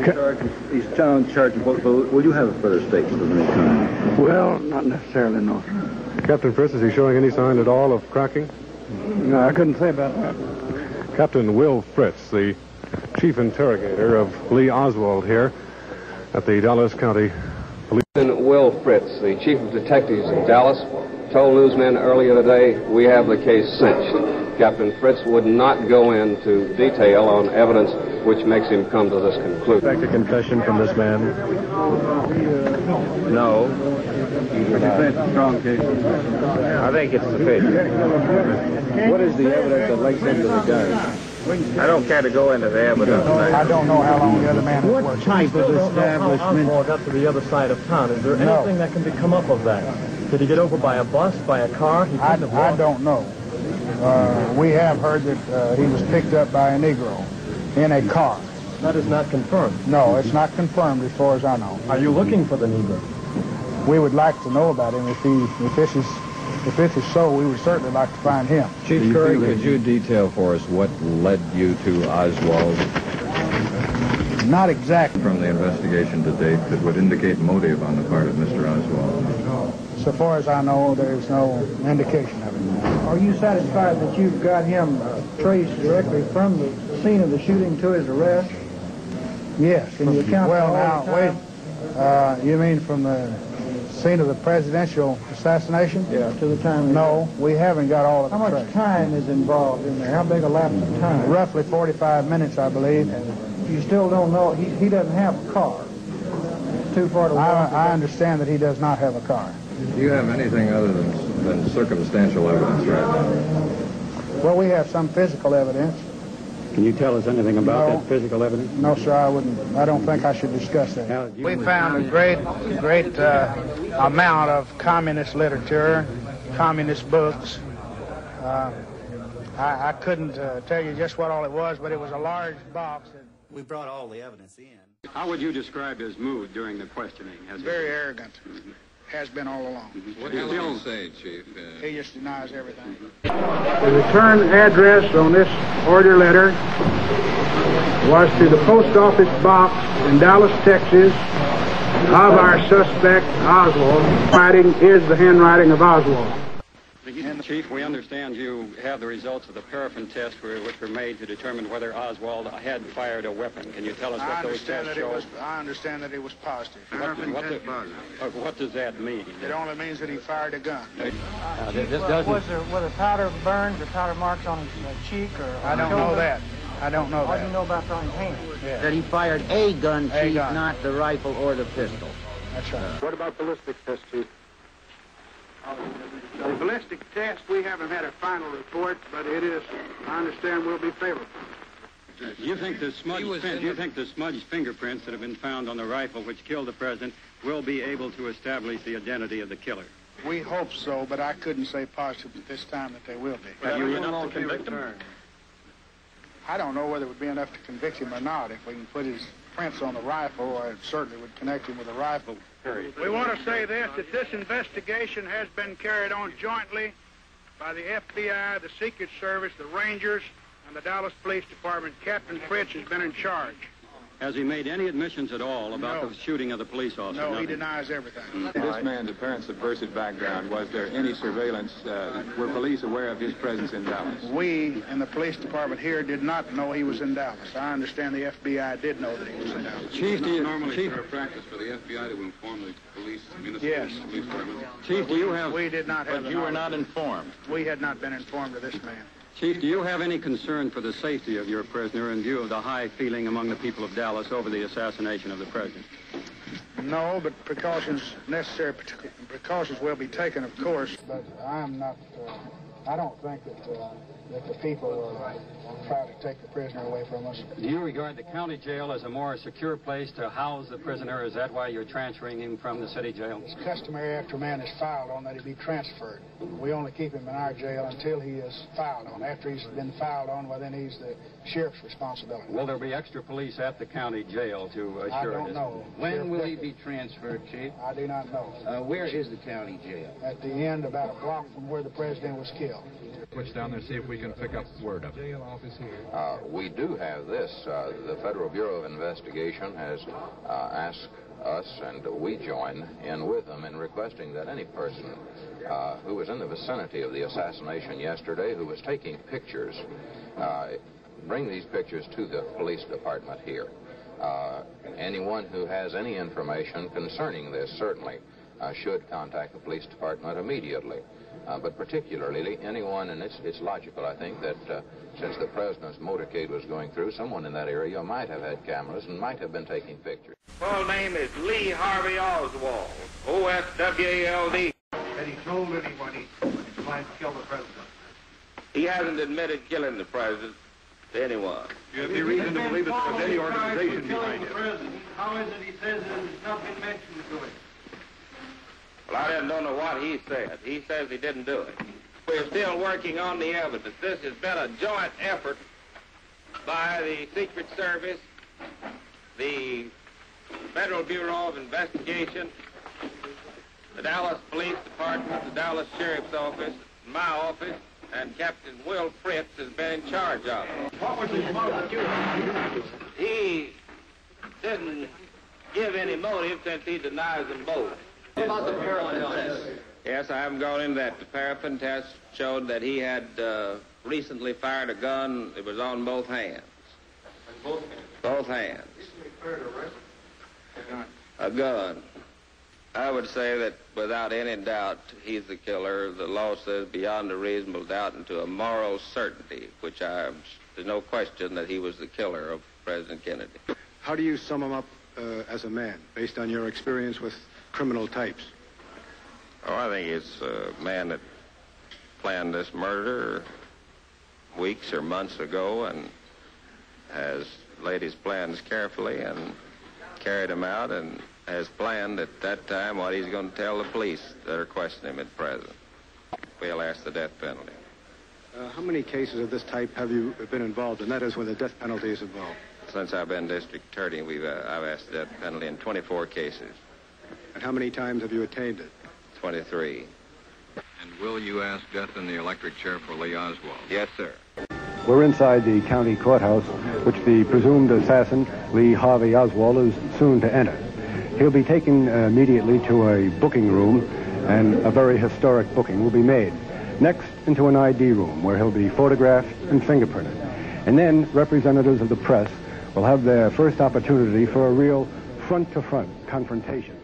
He's charged. Will you have a further statement of any kind? Well, not necessarily, no, sir. Captain Fritz, is he showing any sign at all of cracking? No, I couldn't say about that. Captain Will Fritz, the chief interrogator of Lee Oswald here at the Dallas County Police. Captain Will Fritz, the chief of detectives in Dallas, told newsmen earlier today, we have the case cinched. Captain Fritz would not go into detail on evidence which makes him come to this conclusion. Expect a confession from this man? No. Strong case. I think it's sufficient. What is the evidence that links him to the gun? I don't care to go into the evidence. I don't know how long the other man was working. What type of establishment? How got to the other side of town? Is there anything that can come up of that? Did he get over by a bus, by a car? I don't know. We have heard that he was picked up by a Negro in a car. That is not confirmed. No, it's not confirmed as far as I know. Are you looking for the Negro? We would like to know about him. If this is so, we would certainly like to find him. Chief Curry, could you detail for us what led you to Oswald? Not exactly. From the investigation to date that would indicate motive on the part of Mr. Oswald? So far as I know, there's no indication of it. Are you satisfied that you've got him traced directly from the scene of the shooting to his arrest? Yes. Can you account for all now, the time? wait. You mean from the scene of the presidential assassination? Yeah, to the time. No, we haven't got all of it. How much traced. time is involved in there? How big a lapse of time? Roughly 45 minutes, I believe. You still don't know. He doesn't have a car. It's too far to walk. I understand that he does not have a car. Do you have anything other than circumstantial evidence right now? Well, we have some physical evidence. Can you tell us anything about that physical evidence? No, sir, I wouldn't. I don't think I should discuss that. We found a great amount of communist literature, communist books. I couldn't tell you just what all it was, but it was a large box. We brought all the evidence in. How would you describe his mood during the questioning? Very arrogant. Has been all along. What do you say, Chief? He just denies everything. The return address on this order letter was to the post office box in Dallas, Texas, of our suspect, Oswald. Writing is the handwriting of Oswald. Chief, we understand you have the results of the paraffin test which were made to determine whether Oswald had fired a weapon. Can you tell us what those tests show? I understand that it was positive. What does that mean? It only means that he fired a gun. Was there powder burns or powder marks on his cheek? Or I don't know that. I don't know What that. do you know about throwing hands? Yeah. That he fired a gun, A Chief, gun. not the rifle or the pistol. That's right. What about ballistic test, Chief? The ballistic test, we haven't had a final report, but it is, I understand, will be favorable. Do you think the smudged fingerprints that have been found on the rifle which killed the president will be able to establish the identity of the killer? We hope so, but I couldn't say positive at this time that they will be. Have you enough to convict him? I don't know whether it would be enough to convict him or not. If we can put his prints on the rifle, I certainly would connect him with the rifle. We want to say this, that this investigation has been carried on jointly by the FBI, the Secret Service, the Rangers, and the Dallas Police Department. Captain Fritz has been in charge. Has he made any admissions at all about the shooting of the police officer? No, he denies everything. This man's apparent subversive background, was there any surveillance? Were police aware of his presence in Dallas? We in the police department here did not know he was in Dallas. I understand the FBI did know that he was in Dallas. Chief, do you normally practice for the FBI to inform the police, municipal police department? Chief, do you have... We did not have... But you were not informed. We had not been informed of this man. Chief, do you have any concern for the safety of your prisoner in view of the high feeling among the people of Dallas over the assassination of the president? No, but necessary precautions will be taken, of course. But I'm not, I don't think that the people will try to take the prisoner away from us. Do you regard the county jail as a more secure place to house the prisoner? Is that why you're transferring him from the city jail? It's customary after a man is filed on that he be transferred. We only keep him in our jail until he is filed on. After he's been filed on, well, then he's the sheriff's responsibility. Will there be extra police at the county jail to assure I don't know. When will he be transferred, Chief? I do not know. Where is the county jail? At the end, about a block from where the president was killed. Switch down there, see if we can pick up word of it. office here? We do have this. The Federal Bureau of Investigation has asked us, and we join in with them in requesting that any person who was in the vicinity of the assassination yesterday, who was taking pictures, bring these pictures to the police department here. Anyone who has any information concerning this certainly should contact the police department immediately. But particularly anyone, and it's logical, I think, that since the president's motorcade was going through, someone in that area might have had cameras and might have been taking pictures. Full name is Lee Harvey Oswald, O-S-W-A-L-D. Had he told anyone he planned to kill the president? He hasn't admitted killing the president to anyone. Do you have any reason to believe that there's any organization behind it? How is it he says it has not been mentioned to him? Well, I don't know what he said. He says he didn't do it. We're still working on the evidence. This has been a joint effort by the Secret Service, the Federal Bureau of Investigation, the Dallas Police Department, the Dallas Sheriff's Office, my office, and Captain Will Fritz has been in charge of it. What was his motive? He didn't give any motive since he denies them both. What about the paraffin test? Yes, I haven't gone into that. The paraffin test showed that he had recently fired a gun. It was on both hands. Both hands? Both hands. A gun. I would say that without any doubt he's the killer. The law says beyond a reasonable doubt and to a moral certainty, which there's no question that he was the killer of President Kennedy. How do you sum him up as a man, based on your experience with criminal types? Oh, I think it's a man that planned this murder weeks or months ago and has laid his plans carefully and carried them out and has planned at that time what he's going to tell the police that are questioning him at present. We'll ask the death penalty. How many cases of this type have you been involved in? That is, when the death penalty is involved. Since I've been district attorney, I've asked the death penalty in 24 cases. And how many times have you attained it? 23. And will you ask death in the electric chair for Lee Oswald? Yes, sir. We're inside the county courthouse, which the presumed assassin, Lee Harvey Oswald, is soon to enter. He'll be taken immediately to a booking room, and a very historic booking will be made. Next, into an ID room, where he'll be photographed and fingerprinted. And then, representatives of the press will have their first opportunity for a real front-to-front confrontation.